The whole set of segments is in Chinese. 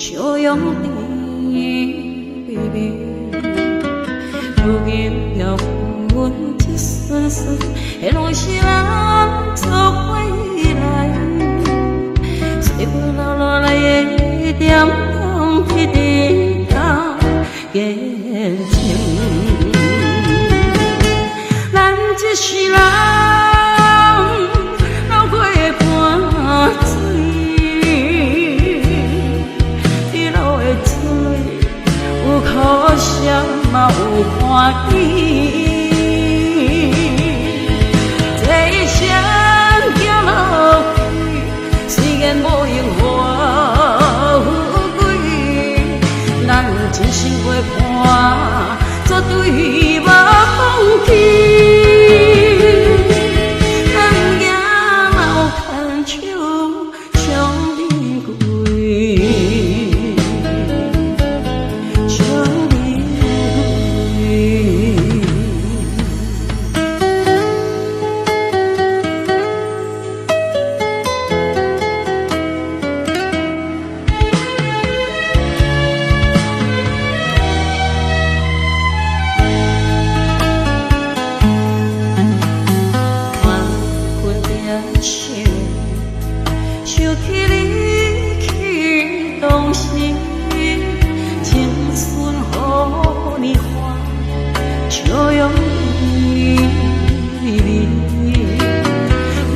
笑容甜蜜蜜，如今要阮一丝丝的拢是咱做回来，岁月流落来的点点滴滴甲言情，咱一世人流过的汗水，滴落的水有苦涩嘛有欢喜。真心陪伴，绝对无放弃。咱行路牵手，相珍贵，相珍贵。想起你去当时，青春予你花，笑容甜蜜。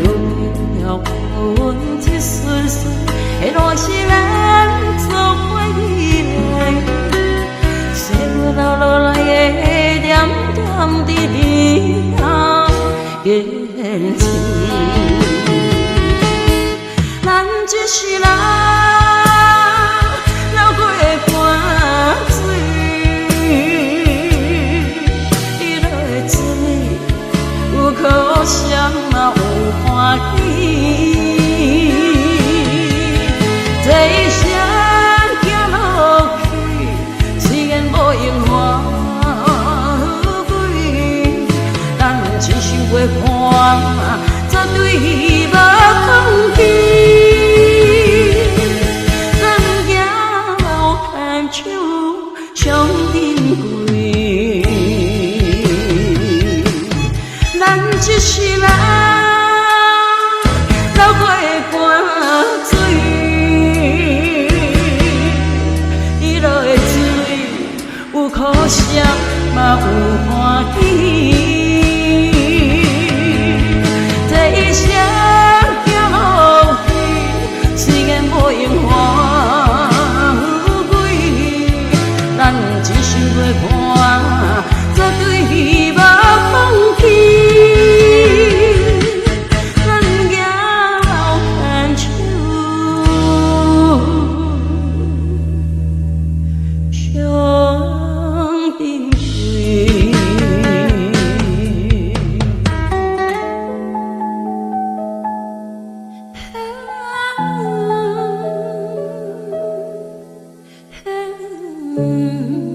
如今要阮一丝丝的乱是咱做回来，岁月流落来的点点滴滴啊，言情。一世人流过的汗水，滴落的水有苦涩嘛有欢喜。这一生行落去，虽然无荣华富贵，咱真心陪伴，绝对无放弃。相珍贵，咱一世人流过的汗水，滴落的水有苦涩嘛有欢喜。这一生行落去，虽然无荣华。咱真心陪伴，绝对无放弃。咱行路牵手，相珍贵。嗯。